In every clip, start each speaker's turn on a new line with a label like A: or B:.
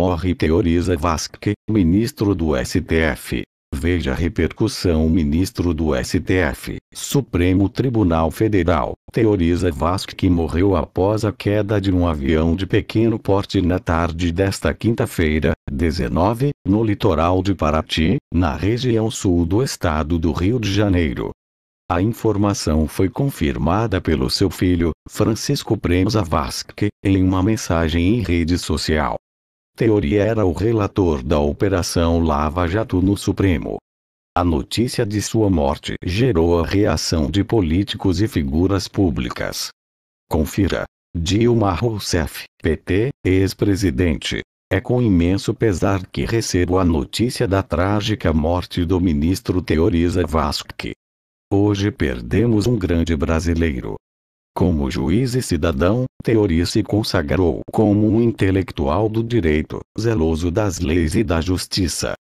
A: morre Teoriza Vasque, ministro do STF. Veja a repercussão. Ministro do STF, Supremo Tribunal Federal, Teoriza Vasque morreu após a queda de um avião de pequeno porte na tarde desta quinta-feira, 19, no litoral de Paraty, na região sul do estado do Rio de Janeiro. A informação foi confirmada pelo seu filho, Francisco Prensa Vasque, em uma mensagem em rede social. Teori era o relator da Operação Lava Jato no Supremo. A notícia de sua morte gerou a reação de políticos e figuras públicas. Confira. Dilma Rousseff, PT, ex-presidente. É com imenso pesar que recebo a notícia da trágica morte do ministro Teoriza Vasque. Hoje perdemos um grande brasileiro. Como juiz e cidadão, Teori se consagrou como um intelectual do direito, zeloso das leis e da justiça.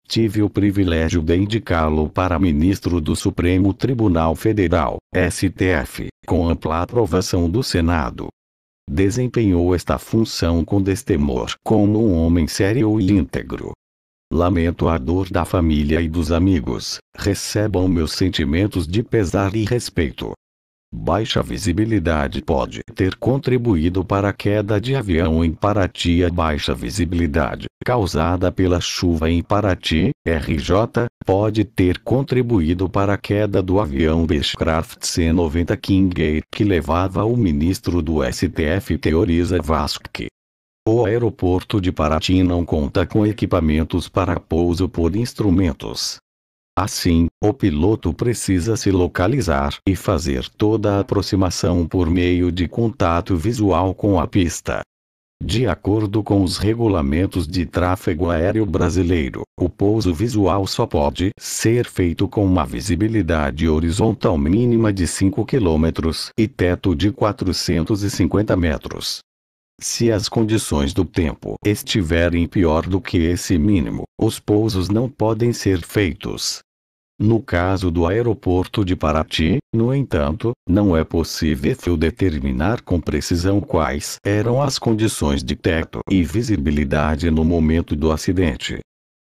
A: Tive o privilégio de indicá-lo para ministro do Supremo Tribunal Federal, STF, com ampla aprovação do Senado. Desempenhou esta função com destemor, como um homem sério e íntegro. Lamento a dor da família e dos amigos, recebam meus sentimentos de pesar e respeito. Baixa visibilidade pode ter contribuído para a queda de avião em Paraty. A baixa visibilidade, causada pela chuva em Paraty, RJ, pode ter contribuído para a queda do avião Beechcraft C-90 King Air que levava o ministro do STF Teoriza Vasque. O aeroporto de Paraty não conta com equipamentos para pouso por instrumentos. Assim, o piloto precisa se localizar e fazer toda a aproximação por meio de contato visual com a pista. De acordo com os regulamentos de tráfego aéreo brasileiro, o pouso visual só pode ser feito com uma visibilidade horizontal mínima de 5 km e teto de 450 metros. Se as condições do tempo estiverem pior do que esse mínimo, os pousos não podem ser feitos. No caso do aeroporto de Paraty, no entanto, não é possível determinar com precisão quais eram as condições de teto e visibilidade no momento do acidente.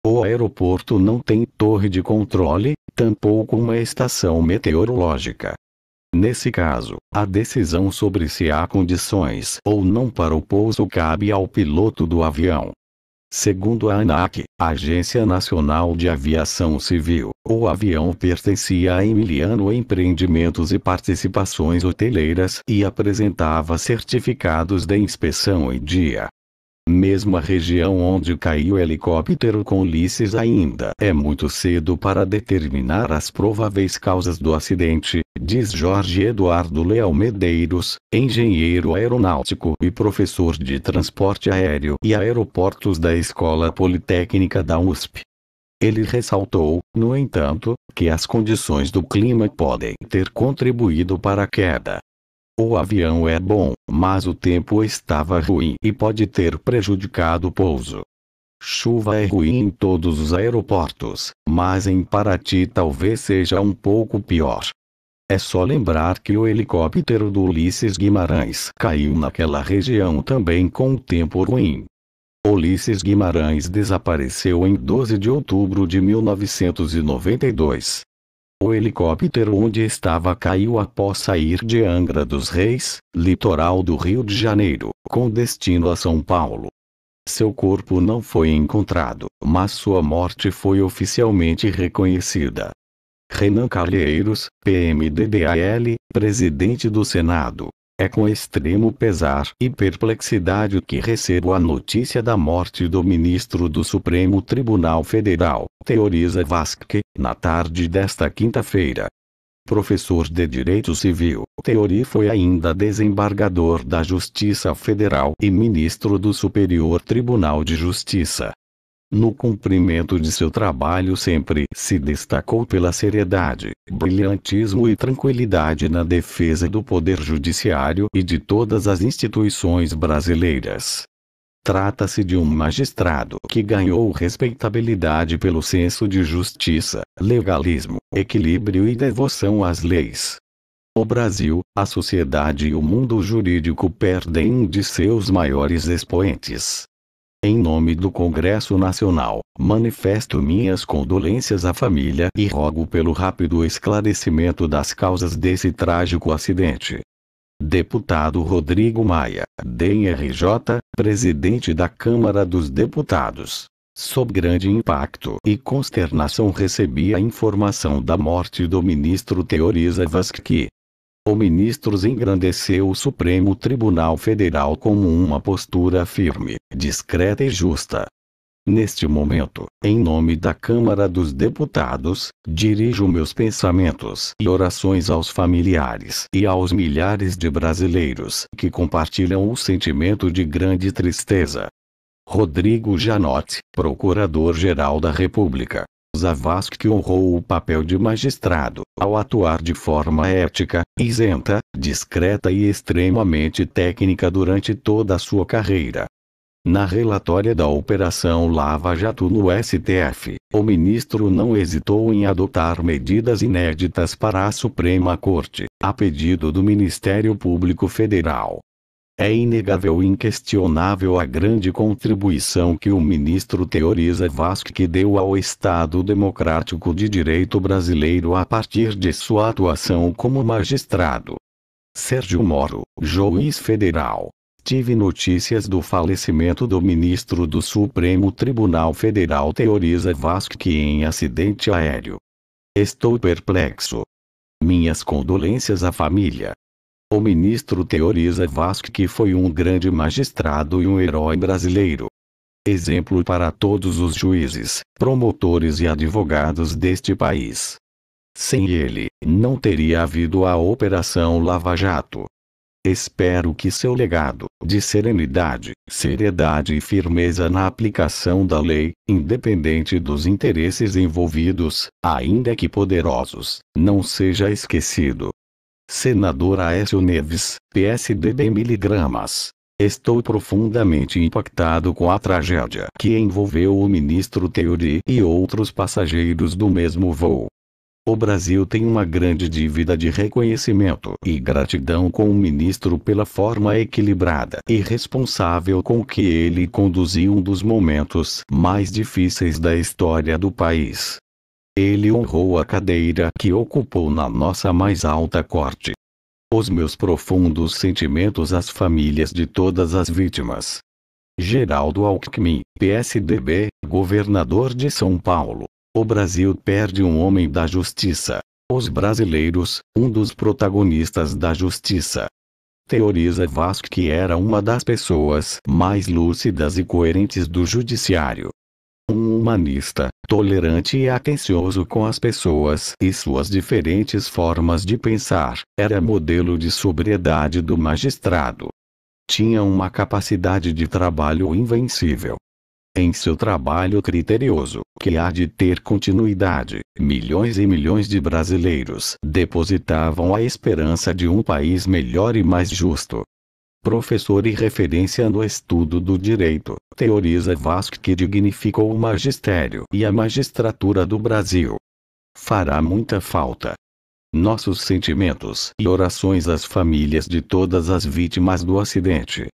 A: O aeroporto não tem torre de controle, tampouco uma estação meteorológica. Nesse caso, a decisão sobre se há condições ou não para o pouso cabe ao piloto do avião. Segundo a ANAC, Agência Nacional de Aviação Civil, o avião pertencia a Emiliano Empreendimentos e Participações Hoteleiras e apresentava certificados de inspeção em dia. Mesmo a região onde caiu o helicóptero com Ulisses ainda é muito cedo para determinar as prováveis causas do acidente, diz Jorge Eduardo Leal Medeiros, engenheiro aeronáutico e professor de transporte aéreo e aeroportos da Escola Politécnica da USP. Ele ressaltou, no entanto, que as condições do clima podem ter contribuído para a queda. O avião é bom, mas o tempo estava ruim e pode ter prejudicado o pouso. Chuva é ruim em todos os aeroportos, mas em Paraty talvez seja um pouco pior. É só lembrar que o helicóptero do Ulisses Guimarães caiu naquela região também com um tempo ruim. Ulisses Guimarães desapareceu em 12 de outubro de 1992. O helicóptero onde estava caiu após sair de Angra dos Reis, litoral do Rio de Janeiro, com destino a São Paulo. Seu corpo não foi encontrado, mas sua morte foi oficialmente reconhecida. Renan Calheiros, PMDBL, presidente do Senado. É com extremo pesar e perplexidade que recebo a notícia da morte do ministro do Supremo Tribunal Federal, Teoriza Vasque, na tarde desta quinta-feira. Professor de Direito Civil, Teori foi ainda desembargador da Justiça Federal e ministro do Superior Tribunal de Justiça. No cumprimento de seu trabalho sempre se destacou pela seriedade, brilhantismo e tranquilidade na defesa do Poder Judiciário e de todas as instituições brasileiras. Trata-se de um magistrado que ganhou respeitabilidade pelo senso de justiça, legalismo, equilíbrio e devoção às leis. O Brasil, a sociedade e o mundo jurídico perdem um de seus maiores expoentes. Em nome do Congresso Nacional, manifesto minhas condolências à família e rogo pelo rápido esclarecimento das causas desse trágico acidente. Deputado Rodrigo Maia, DRJ, presidente da Câmara dos Deputados. Sob grande impacto e consternação recebi a informação da morte do ministro Theorizia Vasquez. O ministro engrandeceu o Supremo Tribunal Federal como uma postura firme, discreta e justa. Neste momento, em nome da Câmara dos Deputados, dirijo meus pensamentos e orações aos familiares e aos milhares de brasileiros que compartilham o sentimento de grande tristeza. Rodrigo Janotti, Procurador-Geral da República. Vasquez honrou o papel de magistrado, ao atuar de forma ética, isenta, discreta e extremamente técnica durante toda a sua carreira. Na relatória da Operação Lava Jato no STF, o ministro não hesitou em adotar medidas inéditas para a Suprema Corte, a pedido do Ministério Público Federal. É inegável e inquestionável a grande contribuição que o ministro Theorizia Vasquez deu ao Estado Democrático de Direito brasileiro a partir de sua atuação como magistrado. Sérgio Moro, juiz federal. Tive notícias do falecimento do ministro do Supremo Tribunal Federal Theorizia Vasquez em acidente aéreo. Estou perplexo. Minhas condolências à família. O ministro Theorizia Vasquez foi um grande magistrado e um herói brasileiro. Exemplo para todos os juízes, promotores e advogados deste país. Sem ele, não teria havido a Operação Lava Jato. Espero que seu legado, de serenidade, seriedade e firmeza na aplicação da lei, independente dos interesses envolvidos, ainda que poderosos, não seja esquecido. Senador Aécio Neves, PSDB miligramas. Estou profundamente impactado com a tragédia que envolveu o ministro Theory e outros passageiros do mesmo voo. O Brasil tem uma grande dívida de reconhecimento e gratidão com o ministro pela forma equilibrada e responsável com que ele conduziu um dos momentos mais difíceis da história do país. Ele honrou a cadeira que ocupou na nossa mais alta corte. Os meus profundos sentimentos às famílias de todas as vítimas. Geraldo Alckmin, PSDB, governador de São Paulo. O Brasil perde um homem da justiça. Os brasileiros, um dos protagonistas da justiça. Theorizia Vasquez era uma das pessoas mais lúcidas e coerentes do judiciário. Um humanista, tolerante e atencioso com as pessoas e suas diferentes formas de pensar, era modelo de sobriedade do magistrado. Tinha uma capacidade de trabalho invencível. Em seu trabalho criterioso, que há de ter continuidade, milhões e milhões de brasileiros depositavam a esperança de um país melhor e mais justo. Professor e referência no estudo do direito, Theorizia Vasquez dignificou o magistério e a magistratura do Brasil. Fará muita falta. Nossos sentimentos e orações às famílias de todas as vítimas do acidente.